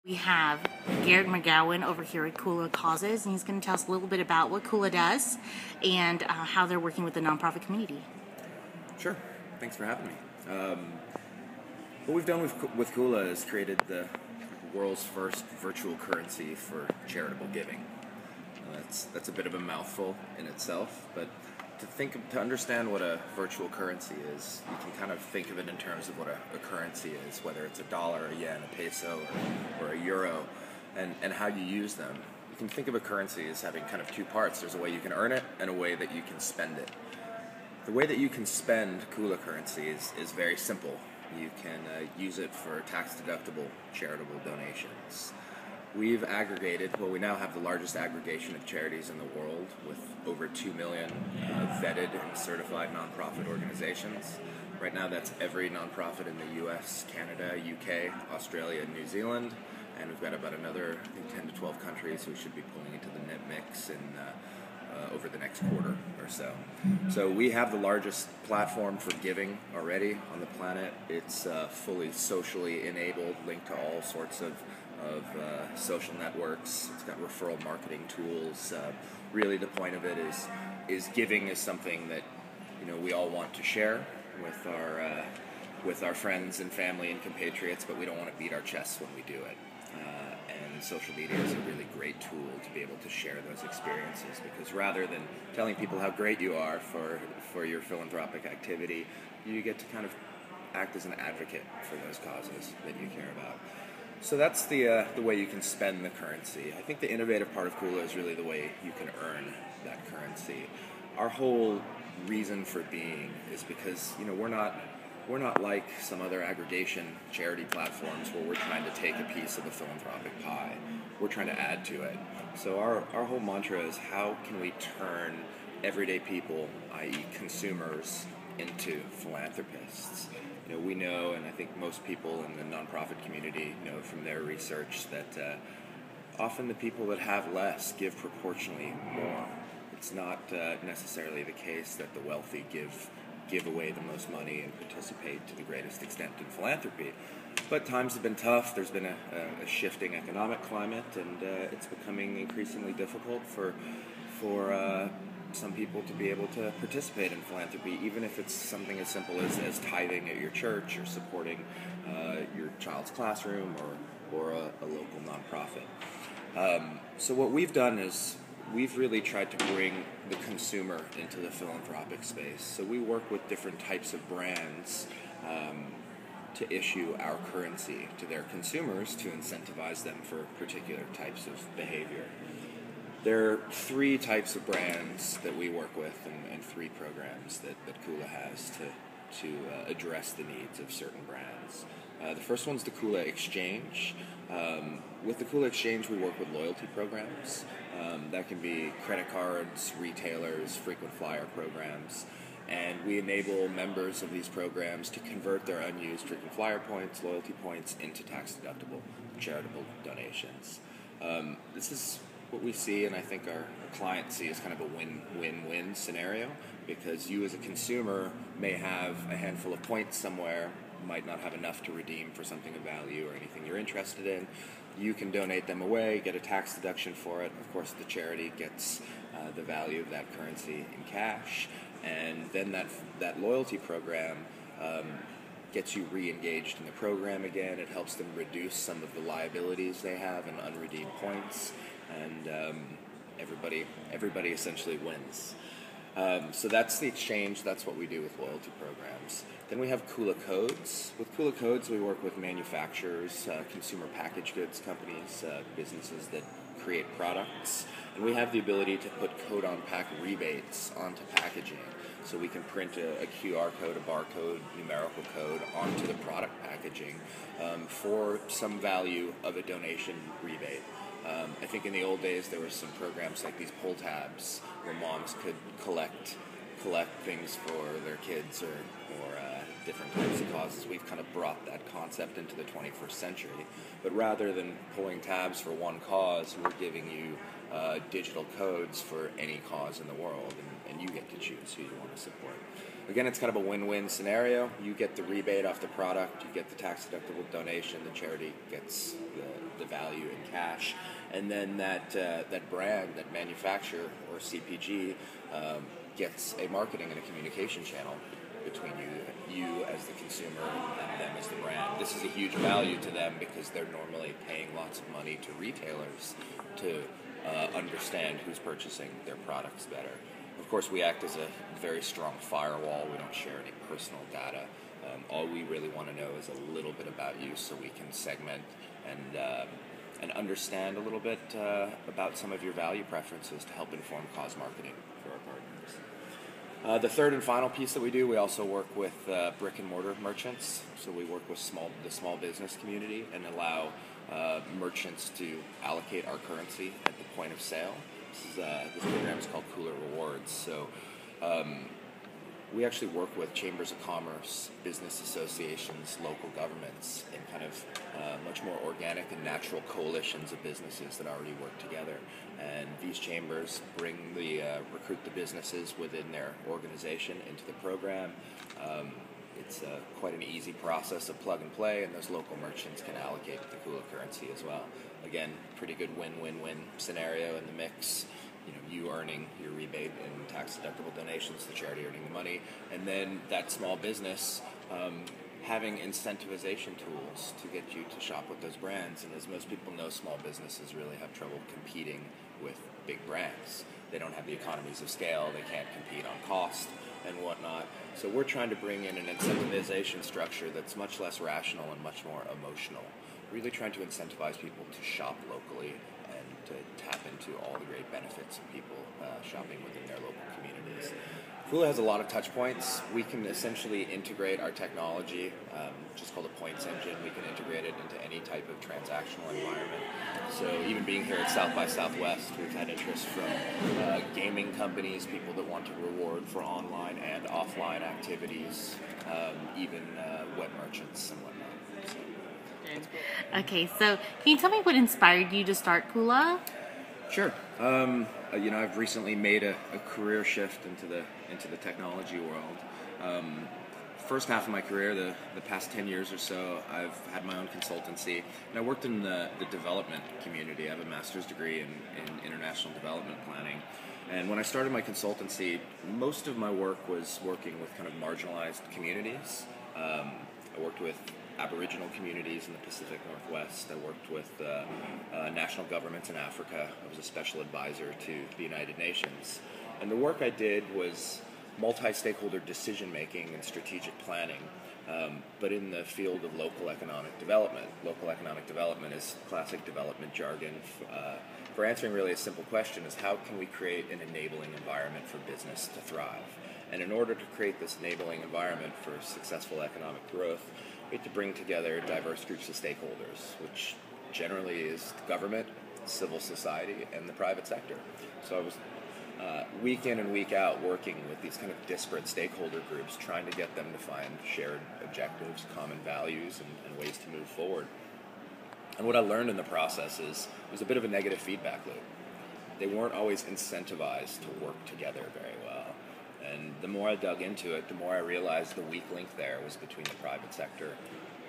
We have Garrett McGowan over here at KULA Causes, and he's going to tell us a little bit about what KULA does and how they're working with the nonprofit community. Sure. Thanks for having me. What we've done with KULA is created the world's first virtual currency for charitable giving. That's a bit of a mouthful in itself, but to understand what a virtual currency is, you can kind of think of it in terms of what a currency is, whether it's a dollar, a yen, a peso, or a euro, and how you use them. You can think of a currency as having kind of two parts. There's a way you can earn it and a way that you can spend it. The way that you can spend KULA currency is very simple. You can use it for tax-deductible charitable donations. We now have the largest aggregation of charities in the world with over 2 million vetted and certified nonprofit organizations. Right now that's every nonprofit in the US, Canada, UK, Australia, and New Zealand, and we've got about another, I think, 10 to 12 countries we should be pulling into the net mix over the next quarter or so. So we have the largest platform for giving already on the planet. It's fully socially enabled, linked to all sorts of social networks. It's got referral marketing tools. Really, the point of it is giving is something that we all want to share with our friends and family and compatriots, but we don't want to beat our chests when we do it. And social media is a really great tool to be able to share those experiences, because rather than telling people how great you are for your philanthropic activity, you get to kind of act as an advocate for those causes that you care about. So that's the way you can spend the currency. I think the innovative part of KULA is really the way you can earn that currency. Our whole reason for being is because we're not like some other aggregation charity platforms where we're trying to take a piece of the philanthropic pie. We're trying to add to it. So our whole mantra is, how can we turn everyday people, i.e. consumers, into philanthropists? We know, and I think most people in the nonprofit community know from their research, that often the people that have less give proportionally more. It's not necessarily the case that the wealthy give away the most money and participate to the greatest extent in philanthropy. But times have been tough. There's been a shifting economic climate, and it's becoming increasingly difficult for some people to be able to participate in philanthropy, even if it's something as simple as tithing at your church or supporting your child's classroom or a local nonprofit. So what we've done is we've really tried to bring the consumer into the philanthropic space. So we work with different types of brands to issue our currency to their consumers to incentivize them for particular types of behavior. There are three types of brands that we work with, and three programs that KULA has to address the needs of certain brands. The first one's the KULA Exchange. With the KULA Exchange, we work with loyalty programs. That can be credit cards, retailers, frequent flyer programs, and we enable members of these programs to convert their unused frequent flyer points, loyalty points, into tax-deductible charitable donations. This is what we see, and I think our clients see, as kind of a win-win-win scenario, because you as a consumer may have a handful of points somewhere, might not have enough to redeem for something of value or anything you're interested in. You can donate them away, get a tax deduction for it. Of course, the charity gets the value of that currency in cash, and then that loyalty program gets you re-engaged in the program again. It helps them reduce some of the liabilities they have in unredeemed points, and everybody essentially wins. So that's the exchange. That's what we do with loyalty programs. Then we have KULA Codes. With KULA Codes, we work with manufacturers, consumer packaged goods companies, businesses that create products, and we have the ability to put code-on-pack rebates onto packaging. So we can print a QR code, a barcode, numerical code onto the product packaging for some value of a donation rebate. I think in the old days there were some programs like these pull tabs where moms could collect things for their kids or different types of causes. We've kind of brought that concept into the 21st century, but rather than pulling tabs for one cause, we're giving you digital codes for any cause in the world, and you get to choose who you want to support. Again, it's kind of a win-win scenario. You get the rebate off the product, you get the tax-deductible donation, the charity gets the value in cash, and then that brand, that manufacturer or CPG gets a marketing and a communication channel between you as the consumer and them as the brand. This is a huge value to them because they're normally paying lots of money to retailers to understand who's purchasing their products better. Of course, we act as a very strong firewall. We don't share any personal data. All we really want to know is a little bit about you, so we can segment and understand a little bit about some of your value preferences to help inform cause marketing for our partners. The third and final piece that we do, we also work with brick and mortar merchants. So we work with the small business community and allow merchants to allocate our currency at the point of sale. This program is called KULA Rewards. So we actually work with chambers of commerce, business associations, local governments, in kind of much more organic and natural coalitions of businesses that already work together. And these chambers recruit the businesses within their organization into the program. It's quite an easy process of plug and play, and those local merchants can allocate the KULA currency as well. Again, pretty good win-win-win scenario in the mix. You earning your rebate and tax-deductible donations, the charity earning the money, and then that small business having incentivization tools to get you to shop with those brands. And as most people know, small businesses really have trouble competing with big brands. They don't have the economies of scale, they can't compete on cost and whatnot. So we're trying to bring in an incentivization structure that's much less rational and much more emotional. Really trying to incentivize people to shop locally and to tap into all the great benefits of people shopping within their local communities. KULA has a lot of touch points. We can essentially integrate our technology, which is called a points engine. We can integrate it into any type of transactional environment. So even being here at South by Southwest, we've had interest from gaming companies, people that want to reward for online and offline activities, even web merchants and whatnot. So, okay, so can you tell me what inspired you to start KULA? Sure. I've recently made a career shift into the technology world. First half of my career, the past 10 years or so, I've had my own consultancy, and I worked in the development community. I have a master's degree in international development planning. And when I started my consultancy, most of my work was working with kind of marginalized communities. I worked with Aboriginal communities in the Pacific Northwest. I worked with national governments in Africa. I was a special advisor to the United Nations. And the work I did was multi-stakeholder decision-making and strategic planning, but in the field of local economic development. Local economic development is classic development jargon for answering really a simple question: is how can we create an enabling environment for business to thrive? And in order to create this enabling environment for successful economic growth, we have to bring together diverse groups of stakeholders, which generally is government, civil society, and the private sector. So I was week in and week out working with these kind of disparate stakeholder groups, trying to get them to find shared objectives, common values, and ways to move forward. And what I learned in the process is it was a bit of a negative feedback loop. They weren't always incentivized to work together very well. And the more I dug into it, the more I realized the weak link there was between the private sector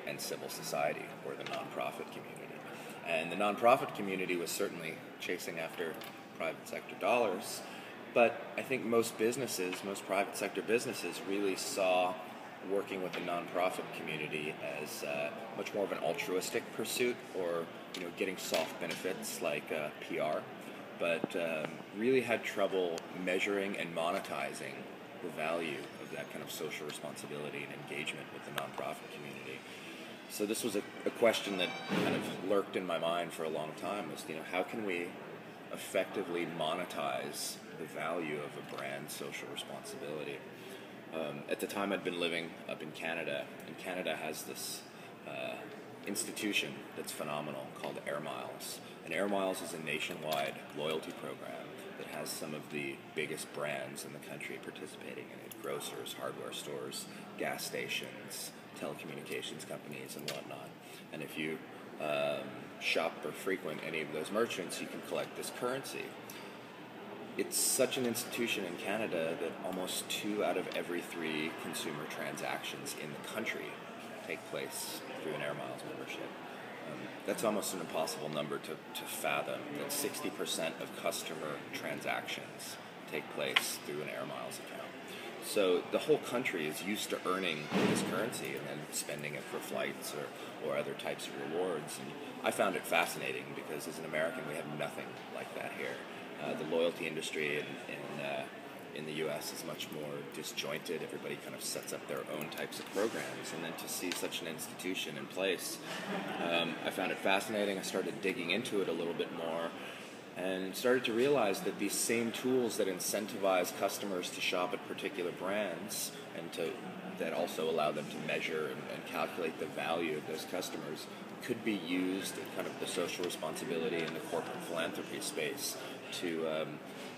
and civil society, or the nonprofit community. And the nonprofit community was certainly chasing after private sector dollars, but I think most private sector businesses really saw working with the nonprofit community as much more of an altruistic pursuit, or getting soft benefits like PR, but really had trouble measuring and monetizing the value of that kind of social responsibility and engagement with the nonprofit community. So this was a question that kind of lurked in my mind for a long time, was how can we effectively monetize the value of a brand's social responsibility? At the time, I'd been living up in Canada, and Canada has this institution that's phenomenal called Air Miles. And Air Miles is a nationwide loyalty program that has some of the biggest brands in the country participating in it: grocers, hardware stores, gas stations, telecommunications companies, and whatnot. And if you shop or frequent any of those merchants, you can collect this currency. It's such an institution in Canada that almost 2 out of every 3 consumer transactions in the country take place through an Air Miles membership. That's almost an impossible number to fathom, that 60% of customer transactions take place through an air miles account. So the whole country is used to earning this currency and then spending it for flights or other types of rewards. And I found it fascinating because as an American, we have nothing like that here. The loyalty industry in the U.S. is much more disjointed. Everybody kind of sets up their own types of programs, and then to see such an institution in place, I found it fascinating. I started digging into it a little bit more, and started to realize that these same tools that incentivize customers to shop at particular brands and that also allow them to measure and calculate the value of those customers could be used in kind of the social responsibility and the corporate philanthropy space to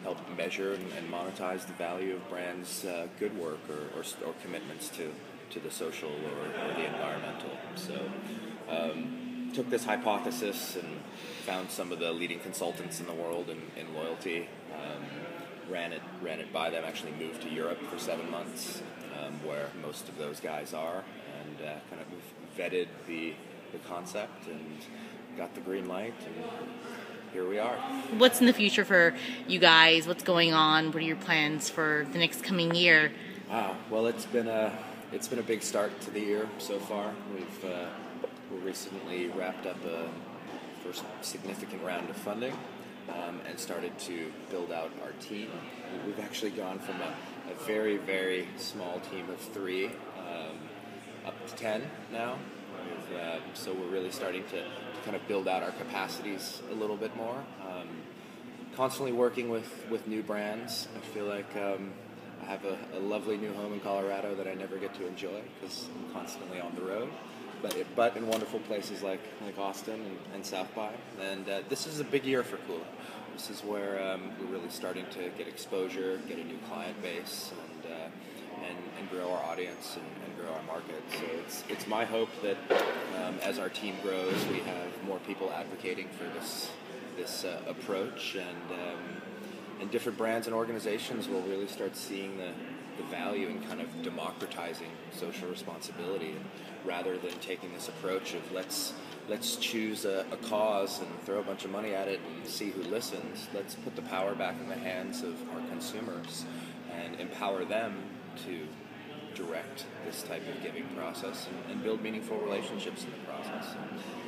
help measure and monetize the value of brands' good work or commitments to the social or the environmental. So took this hypothesis and found some of the leading consultants in the world in loyalty, ran it by them, actually moved to Europe for 7 months, where most of those guys are, and kind of vetted the concept and got the green light, and here we are. What's in the future for you guys? What's going on? What are your plans for the next coming year? Wow. Well, it's been a big start to the year so far. We recently wrapped up a first significant round of funding and started to build out our team. We've actually gone from a very, very small team of 3 up to 10 now. So we're really starting to kind of build out our capacities a little bit more. Constantly working with new brands. I feel like I have a lovely new home in Colorado that I never get to enjoy because I'm constantly on the road. But in wonderful places like Austin and South by. And this is a big year for KULA. This is where we're really starting to get exposure, get a new client base, and grow our audience and grow our market. So it's my hope that as our team grows, we have more people advocating for this approach, and different brands and organizations will really start seeing the value in kind of democratizing social responsibility, and rather than taking this approach of let's choose a cause and throw a bunch of money at it and see who listens. Let's put the power back in the hands of our consumers and empower them to direct this type of giving process and build meaningful relationships in the process.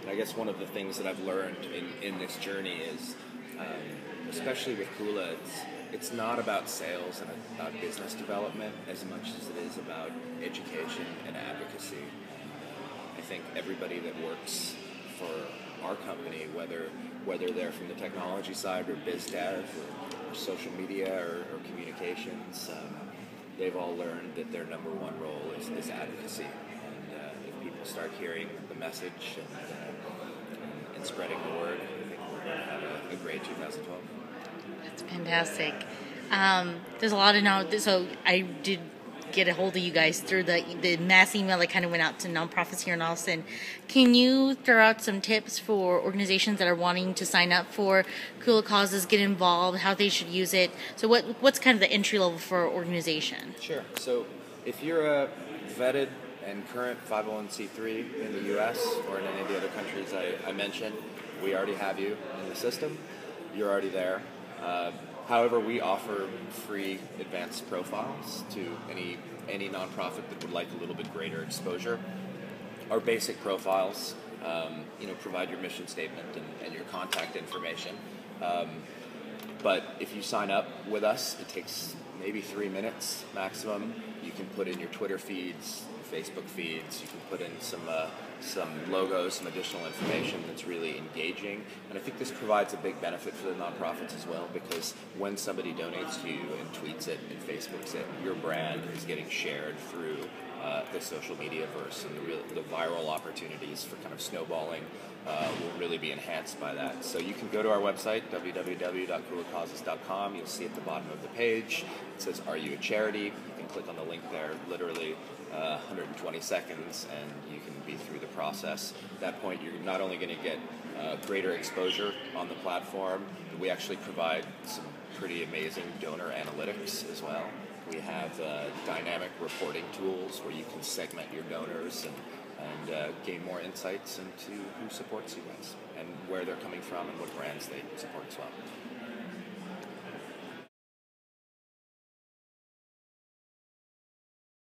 And I guess one of the things that I've learned in this journey is, especially with KULA, it's not about sales and about business development as much as it is about education and advocacy. I think everybody that works for our company, whether they're from the technology side or biz dev or social media or communications, they've all learned that their number one role is advocacy. And if people start hearing the message and spreading the word, I think we're going to have a great 2012. That's fantastic. There's a lot of knowledge. So I did get a hold of you guys through the mass email that kind of went out to nonprofits here in Austin. Can you throw out some tips for organizations that are wanting to sign up for KULA causes, get involved, how they should use it? So what's kind of the entry level for an organization? Sure. So if you're a vetted and current 501c3 in the U.S. or in any of the other countries I mentioned, we already have you in the system. You're already there. However, we offer free advanced profiles to any nonprofit that would like a little bit greater exposure. Our basic profiles, provide your mission statement and your contact information. But if you sign up with us, it takes maybe 3 minutes maximum. You can put in your Twitter feeds, Facebook feeds. You can put in some logos, some additional information that's really engaging. And I think this provides a big benefit for the nonprofits as well, because when somebody donates to you and tweets it and Facebooks it, your brand is getting shared through the social media verse, and the viral opportunities for kind of snowballing will really be enhanced by that. So you can go to our website, www.kulacauses.com. You'll see at the bottom of the page, it says, "Are you a charity?" You can click on the link there, literally 120 seconds, and you can be through the process. At that point, you're not only going to get greater exposure on the platform, but we actually provide some pretty amazing donor analytics as well. We have dynamic reporting tools where you can segment your donors and and gain more insights into who supports you guys and where they're coming from and what brands they support as well.